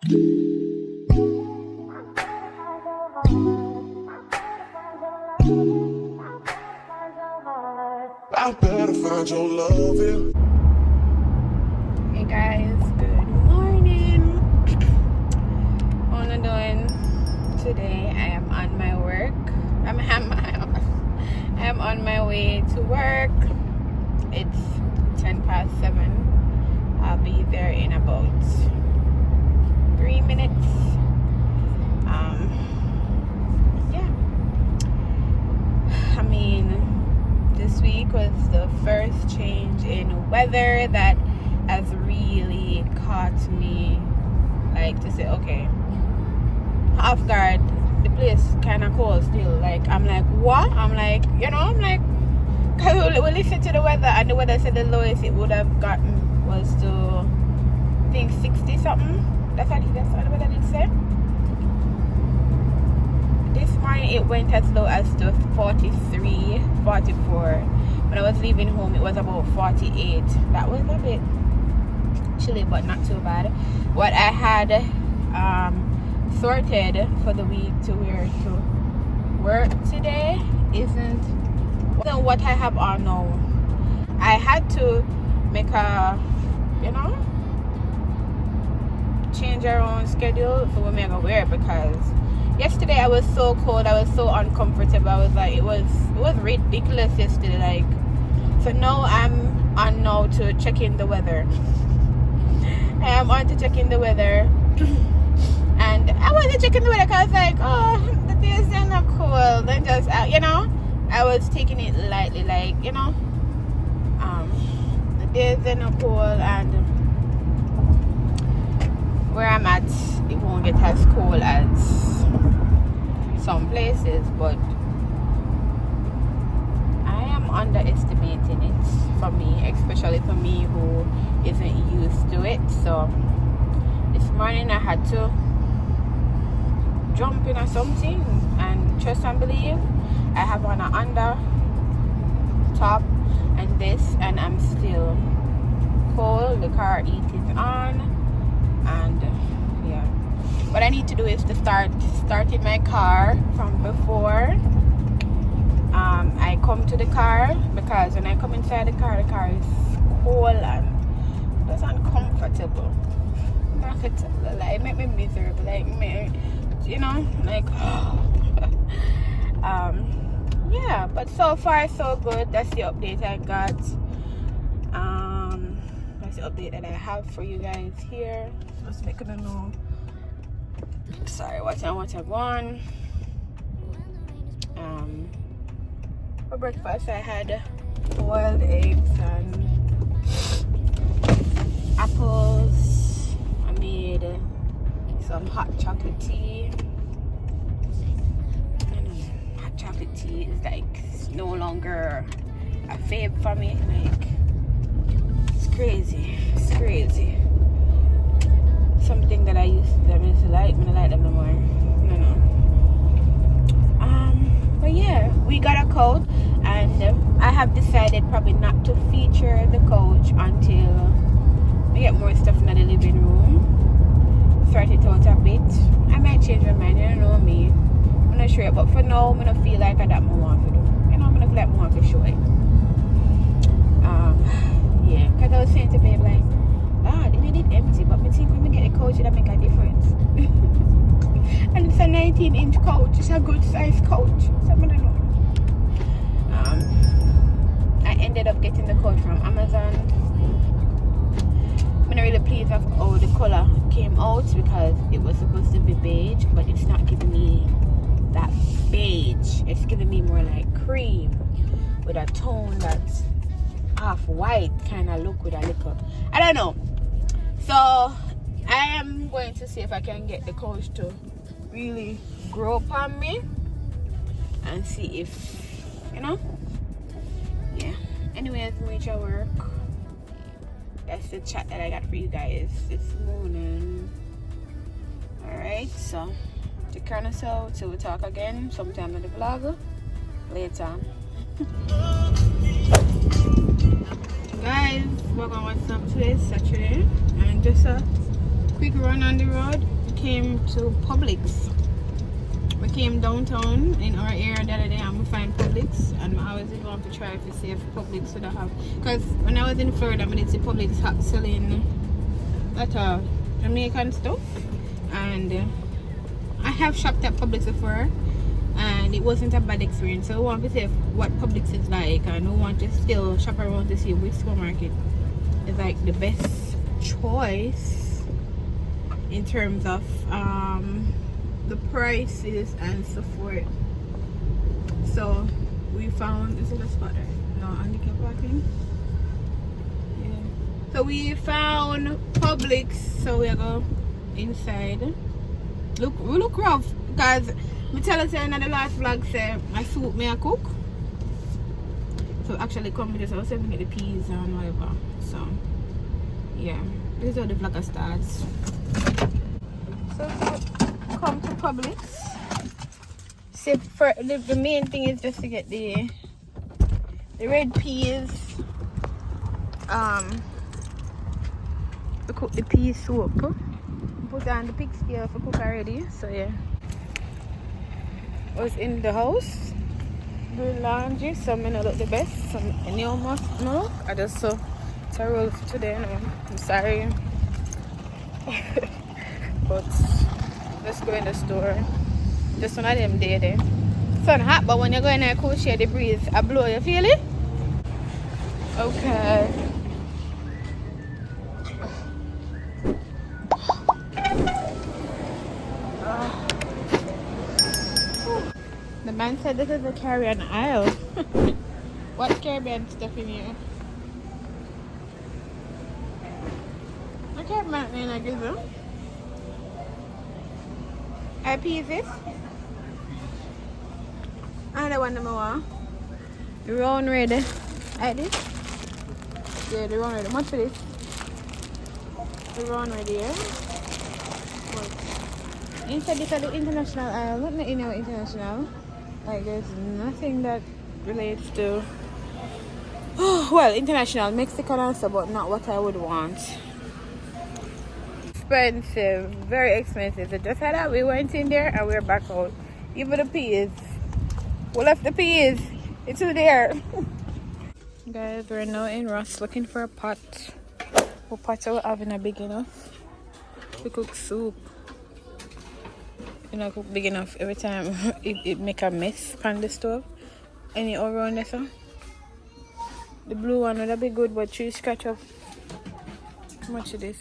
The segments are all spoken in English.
I better find your love. Hey guys, good morning. What am I doing today? I am on my work. I am on my way to work. It's 7:10. I'll be there in about 3 minutes. Yeah. I mean, this week was the first change in weather that has really caught me, like, to say, okay, off guard. The place kind of cold still. Like, I'm like, what? I'm like, cause we listen to the weather, and the weather said the lowest it would have gotten was to, I think, 60 something. That's what the weather did say. This morning it went as low as to 43, 44. When I was leaving home, it was about 48. That was a bit chilly, but not too bad. What I had sorted for the week to wear to work today isn't what I have on now. I had to make a, change our own schedule for when I'm gonna wear it, because yesterday I was so cold, I was so uncomfortable. I was like, it was ridiculous yesterday. Like, so now I'm on now to check in the weather. I am on to check in the weather. And I wasn't checking the weather because I was like, oh, the days are not cold. Then just, I was taking it lightly, like, the days are not cold, and where I'm at, it won't get as cold as some places, but I am underestimating it for me, especially for me who isn't used to it. So this morning I had to jump into something and trust and believe. I have on an under top and this, and I'm still cold. The car heat is on, and yeah, what I need to do is to starting my car from before I come to the car, because when I come inside the car is cold and just uncomfortable. Like, it make me miserable, like me, like yeah. But so far so good. That's the update I got. That's the update that I have for you guys here. Just making a know. Sorry, what I want. For breakfast I had boiled eggs and apples. I made some hot chocolate tea. Hot chocolate tea is like no longer a fave for me. Like, it's crazy. Something that I used to like, I like them no more. No. But yeah, we got a coat, and I have decided probably not to feature the couch until we get more stuff in the living room. Start it out a bit. I might change my mind, you don't know me. I'm not sure, but for now, I'm gonna feel like I got more want to do. I'm gonna feel like more want to show it. Yeah, because I was saying to babe, like, they made it empty, but I think when we get a couch, it'll make a difference. And it's a 19-inch couch. It's a good size couch. So I don't know. I ended up getting the couch from Amazon. I'm not really pleased with how the color came out, because it was supposed to be beige, but it's not giving me that beige. It's giving me more like cream with a tone that's half white kind of look with a little, I don't know. So I am going to see if I can get the couch to really grow up on me and see if, yeah. Anyways, reach at work. That's the chat that I got for you guys this morning. Alright, so take care of yourself till we talk again sometime in the vlog later. Guys, we're going to watch some today, Saturday, and just quick run on the road. We came to Publix. We came downtown in our area the other day and we find Publix, and I always want to try to see if Publix would have, because when I was in Florida I did see Publix selling that Jamaican stuff, and I have shopped at Publix before and it wasn't a bad experience. So I want to see what Publix is like, and I want to still shop around to see which supermarket is like the best choice in terms of the prices and so forth. So we found, is it a spot there? No, handicap parking. Yeah. So we found Publix, so we go inside. We look rough because me tell us in the last vlog say my soup may I cook. So actually come with us, I was saving the peas and whatever. So yeah, this is how the vlog starts. So come to Publix. See, for the main thing is just to get the red peas. To cook the pea soup. Put on the pig scale for cook already. So yeah, I was in the house doing laundry. Some may not look the best, some any almost no look. I just saw to roll for today. No, I'm sorry. But let's go in the store. Just one of them day there. Sun hot, but when you go in there, cool shade, the breeze, I blow. You feel it? Okay. The man said this is a carry-on aisle. What carry-on stuff in here? I can't remember the name of it. I piece this. And the one that I want. The round red. Like this. Yeah, the round red. How much for this? The round red here. What? Inside this are the international aisle. Not in our international. Like there's nothing that relates to well, international Mexican also, but not what I would want. Expensive, very expensive. So just like that, we went in there and we're back out. Even the peas, we left the peas. It's still there. Guys, we're now in Ross looking for a pot. What pots are we having are big enough to cook soup. You know, cook big enough every time it make a mess on the stove. Any all around there, so the blue one would be good, but you scratch up. How much is this?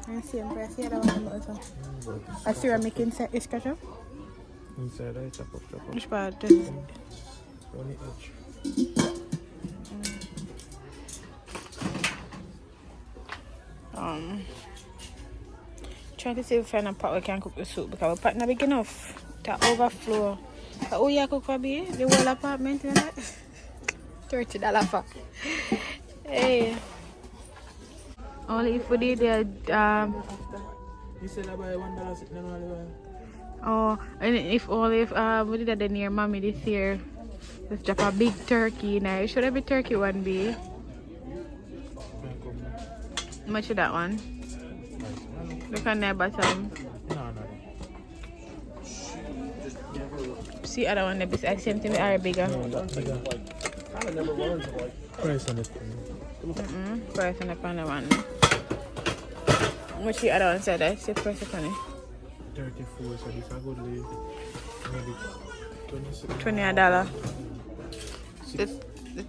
I see him press the other one also. I see her making inside scratch up. Inside I chop up. Which part? On the edge. Trying to see if we find a pot we can cook the soup because the pot not big enough to overflow. Oh, you cook for me? The whole apartment, you know? $30 for. Hey. Only if we did You said I buy $1 sitting on the oh, and if only if we did that near mommy this year. Let's drop a big turkey now. Should every turkey one be? How much is that one? Look on there bottom. No. See other one, the same thing are bigger. No, that's bigger. Price on it. Price on the corner one. What the other one said? I see price on it. 34, so this I go to maybe $20. The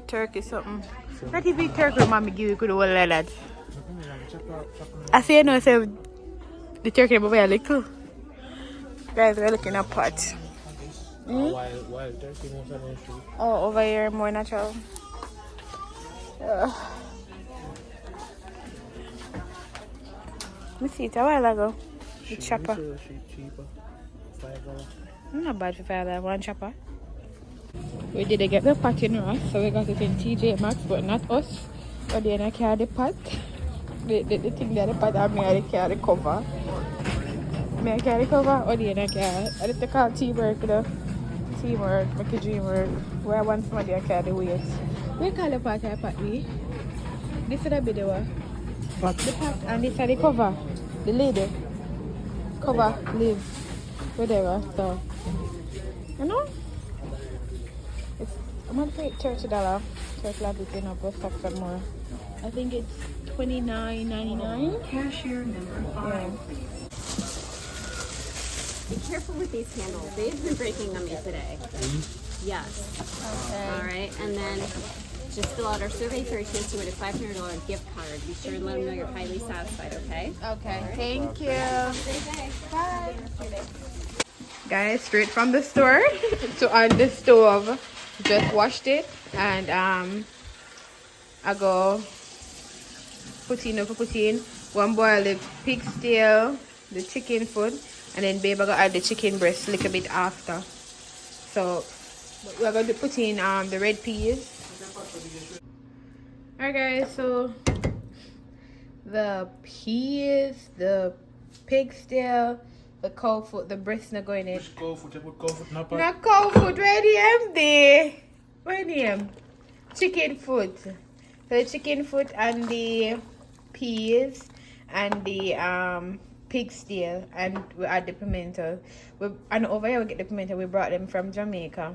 turkey something. Not even turkey mommy give you could have like that. I say no, say the turkey but very little. Guys, we're looking at pot. Wild turkey most of them shoot. Oh, over here more natural. Let me see it a while ago. The chopper. Cheaper. $5. Not bad for $5. One chopper. We did get the pot in Ross, so we got it in TJ Maxx, but not us. But then I carry the pot. The thing that the pot and me I carry the cover. Me I carry the cover, or then I carry. I just call teamwork though. Teamwork, make a dream work. Where I want somebody I carry the weight. We call the pot we? This would be the one. What? The pack, and this is the cover. The lid. Cover, lid. Whatever. So, you know? I'm gonna pay $30. So it's like it's enough for some more. I think it's $29.99. Cashier number 5. Be careful with these handles. They've been breaking on me today. Yes. Okay. All right. And then just fill out our survey for a chance to win a $500 gift card. Be sure to let them know you're highly satisfied, okay? Okay. Thank you. Great day. Bye. Guys, straight from the store to on the stove. Just washed it and I go put in one boil the pig tail, the chicken foot, and then babe I go add the chicken breast a little bit after. So we're going to put in the red peas. Alright guys, so the peas, the pig tail, the cow foot, the breast not going in. Which cow foot? You put cow foot in a pot? Not cow foot, where the empty? Where the chicken foot? So the chicken foot and the peas and the pig's tail, and we add the pimento. And over here we get the pimento. We brought them from Jamaica.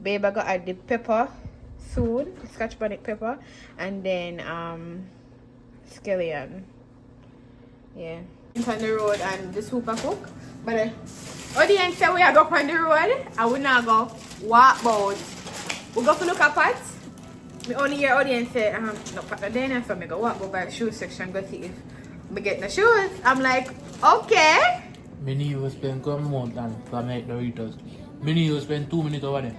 Babe, I got add the pepper soon, the scotch bonnet pepper, and then scallion. Yeah. On the road and the super cook, but audience say we are go on the road and we not go walk about. We go to look at pots. Me only hear audience say no pot no dinner, so me go walk go by the shoe section go see if me get the shoes. I'm like, okay. Many you spend commute and commute Doritos. Many you spend 2 minutes over there.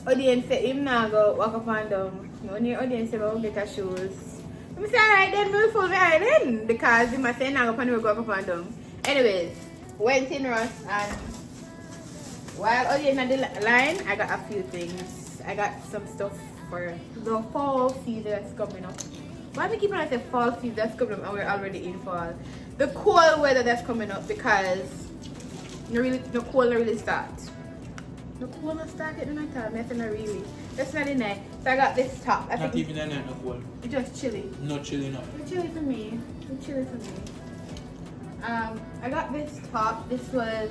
Audience say him now go walk up and down. Me only hear audience say we get the shoes. I say alright then, we'll follow behind then because he must say now go up and go up and down. Anyways, went in Ross and while audience on the line, I got a few things. I got some stuff for the fall season that's coming up. Why do I keep on saying fall season that's coming up and we're already in fall? The cold weather that's coming up because the cold really start. The cold not start at the night time, nothing really. That's not in there. So I got this top. Not even in there, no cold. It's just chilly. Not chilly, no. It's chilly for me. It's chilly for me. I got this top. This was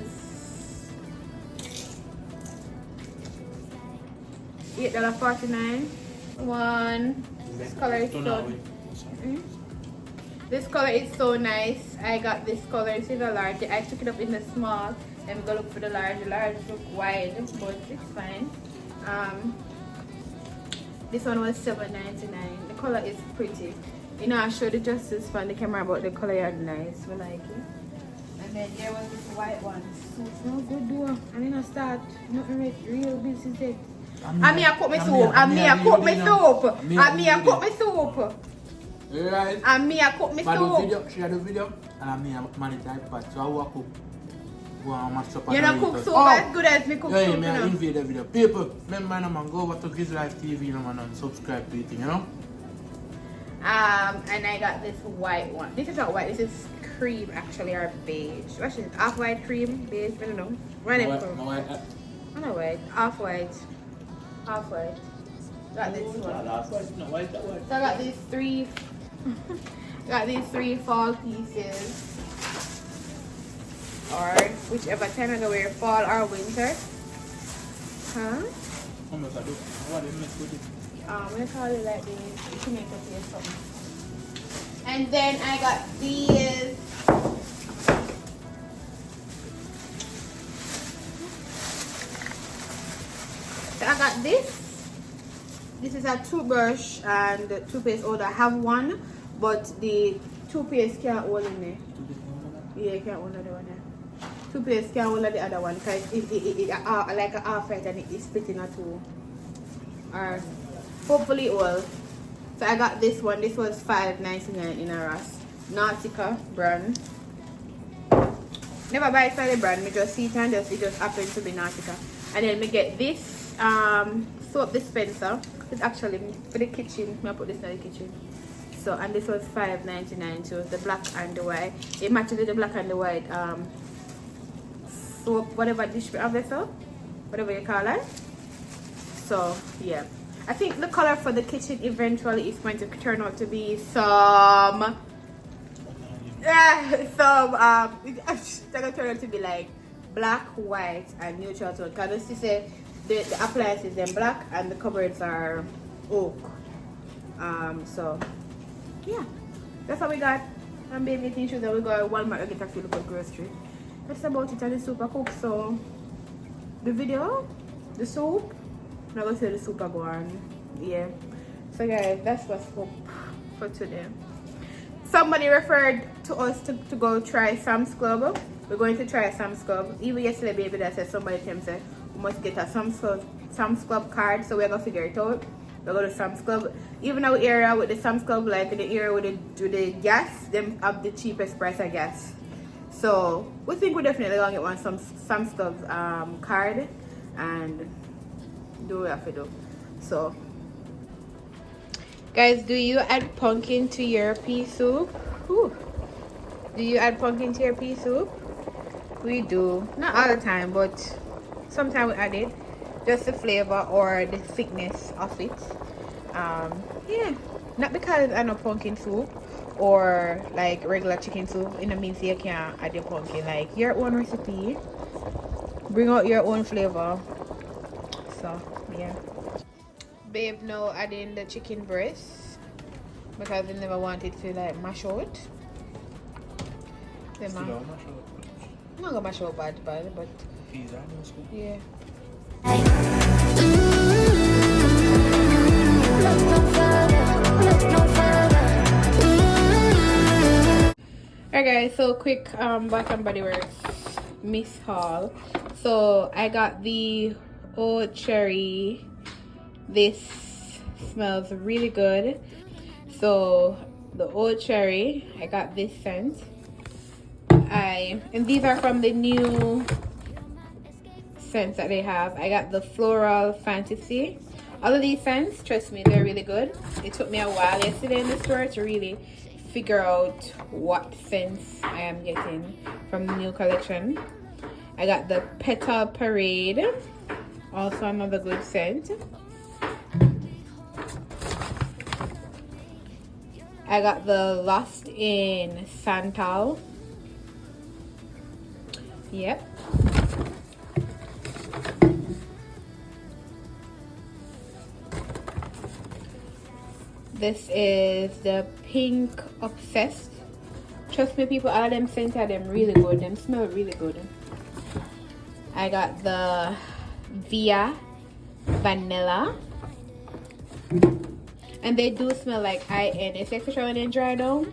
$8.49. This color is so. This color is so nice. I got this color. It's in the large. I took it up in the small. I'm gonna look for the large. The large look wide, but it's fine. This one was $7.99. The color is pretty. You know, I showed the justice on the camera about the color is nice. We like it. And then there was this white one. So it's no good though. I didn't start nothing real business yet. I mean, I cook my soup. I mean, I cook my soup. I mean, I cook my soup. Right. I mean, I cook my soup. Share the video, and I mean, I manage that part. So I will cook. Go and match up. You don't cook soup as good as me cook soup, Yeah, you I know? invade the video. People, remember, man, go over to Giz Life TV, man, and subscribe to it, you know? And I got this white one. This is not white. This is cream, actually, or beige. What is it? Off-white cream, beige. I don't know. What is it? I don't know white. Off-white. Off-white. Got this one. So I got these three. Got these 3 fall pieces. Or whichever time I go wear, fall or winter. Huh? How much I do? What do you mess with it? I'm gonna call it like this. Tomato paste something. And then I got these. So I got this. This is a toothbrush and toothpaste holder. I have one, but the toothpaste can't hold in there. Yeah, you can't hold the one there. Toothpaste can't hold the other one because it like a half right and it's split in a two. Or hopefully all. So I got this one. This was $5.99 in a Ross. Nautica brand. Never buy solid brand. Me just see it and it just happens to be Nautica. And then me get this soap dispenser. It's actually for the kitchen. I put this in the kitchen. So and this was $5.99 too. The black and the white. It matches with the black and the white soap, whatever dish vessel, whatever you call it. So yeah. I think the color for the kitchen eventually is going to turn out to be some it's gonna turn out to be like black, white, and neutral tone. Because you say the appliances in black and the cupboards are oak. So yeah, that's what we got. I'm making sure that we go to Walmart and get a few local grocery. That's about it. And the soup I cook. So the video, the soup, I'm not gonna say the soup I go on. Yeah. So guys, that's what's up for today. Somebody referred to us to go try Sam's Club. We're going to try Sam's Club. Even yesterday, baby, that said somebody came said we must get a Sam's Club card. So we're gonna figure it out. We're going to Sam's Club. Even our area with the Sam's Club, like in the area with the gas, them have the cheapest price of gas. So we think we're definitely gonna get one Sam's Club card and do what we have to do. So guys, do you add pumpkin to your pea soup? Ooh. Do you add pumpkin to your pea soup? We do. Not all the time, but sometimes we add it. Just the flavor or the thickness of it. Yeah. Not because I know pumpkin soup or like regular chicken soup. It means you can't add your pumpkin. Like your own recipe. Bring out your own flavor. So yeah. Babe now adding the chicken breast because they never wanted to like mash out. I'm not gonna mash out bad, but yeah. Alright guys, so quick Bath and Body Works Miss Haul. So I got the old cherry. This smells really good. So the old cherry, I got this scent. And these are from the new scents that they have. I got the Floral Fantasy. All of these scents, trust me, they're really good. It took me a while yesterday in the store to really figure out what scents I am getting from the new collection. I got the Petal Parade, also another good scent. I got the Lost in Santal. Yep. This is the Pink Obsessed. Trust me people, all of them scents are them really good. Them smell really good. I got the Via Vanilla. And they do smell like high-end. It's extra when they dry down.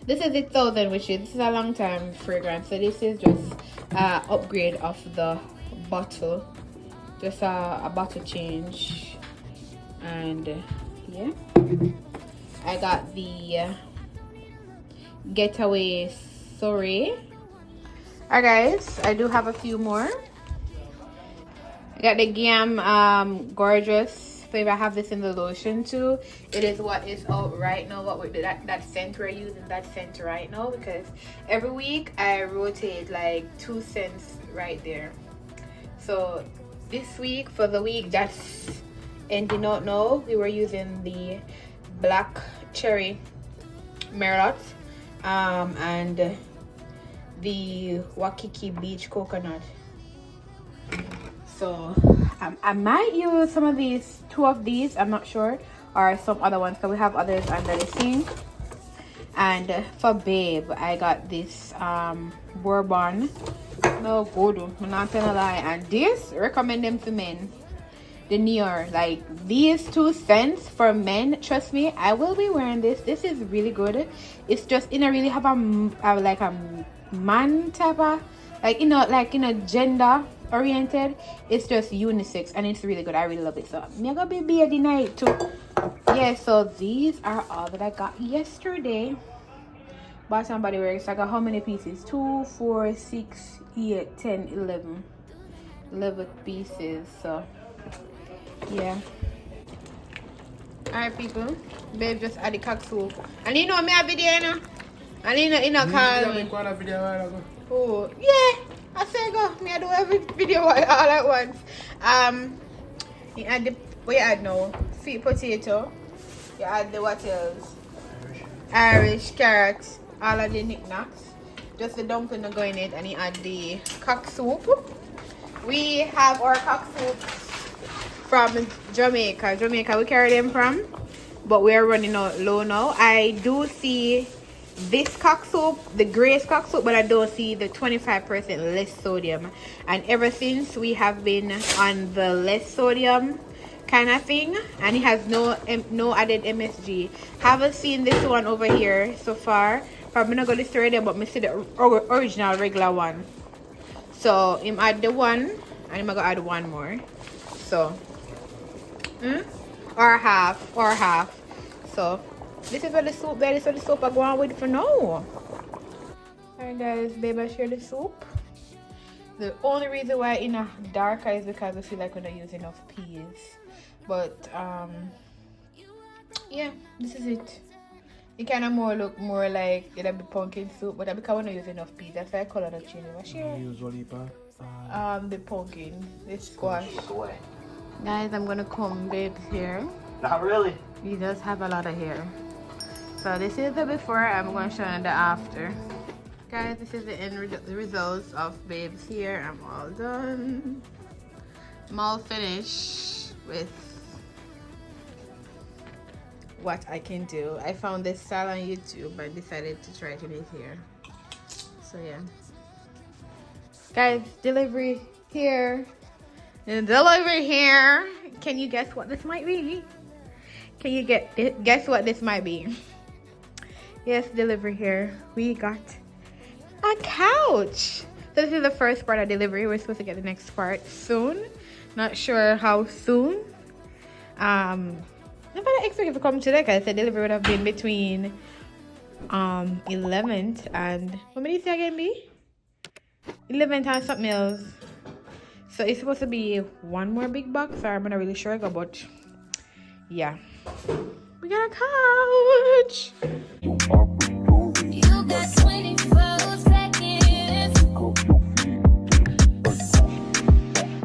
This is 1,000 wishes. This is a long time fragrance. So this is just upgrade of the bottle. Just a bottle change. And yeah. I got the Getaway Soiree. Alright guys, I do have a few more. I got the Giam Gorgeous flavor. I have this in the lotion too. It is what is out right now. What we that scent we're using, that scent right now, because every week I rotate like 2 scents right there. So this week, for the week that's ending out now, we were using the Black Cherry Merlot and the Waikiki Beach Coconut. So I might use some of these, 2 of these, I'm not sure, or some other ones, because we have others under the sink. And for Babe, I got this Bourbon. No good, I'm not gonna lie. And this, recommend them to men. The Neor, like these 2 scents for men, trust me, I will be wearing this. This is really good. It's just, you know, really have like a man type of, like, you know, like, you know, gender oriented. It's just unisex and it's really good. I really love it. So I'm gonna be bearding night too. Yeah, so these are all that I got yesterday. Bath and Body Works. I got how many pieces? 2, 4, 6, 8, 10, 11 pieces. So yeah. Alright people, Babe just add the cock soup. And you know me a video, you know? And you know call me. Oh yeah, I say go. Me I do every video all at once. You add the What you add now? Sweet potato. You add the what else? Irish carrots. All of the knickknacks. Just the dumpling to go in it, and you add the cock soup. We have our cock soup from Jamaica. We carry them from, but we are running out low now. I do see this cock soup, the Grace cock soup, but I don't see the 25% less sodium. And ever since we have been on the less sodium kind of thing, and it has no added MSG. Haven't seen this one over here so far. Probably not going to store there, but I see the original regular one. So I'm add the one, and I'm gonna add one more. So or half. So this is what the soup there. This is what the soup I go on with for now. Alright guys, babe, I share the soup. The only reason why in a darker is because I feel like we don't use enough peas. But yeah, this is it. It kind of look more like it'll be pumpkin soup, but because we don't use enough peas, that's why I color the chili. I share Usually, the pumpkin, the squash. Guys, I'm gonna comb babes hair. not really. He does have a lot of hair. So this is the before. I'm going to show you the after. Guys, this is the end results of babes hair. I'm all done. I'm all finished with what I can do. I found this style on YouTube and decided to try it in his hair. So yeah. Guys, delivery here. Delivery here. Can you guess what this might be? Can you guess what this might be? Yes, delivery here. We got a couch. So this is the first part of delivery. We're supposed to get the next part soon. Not sure how soon. Nobody expect it to come today because the delivery would have been between 11th and what did you say again, B? 11th and something else. So it's supposed to be one more big box, or I'm not really sure, but yeah. We got a couch.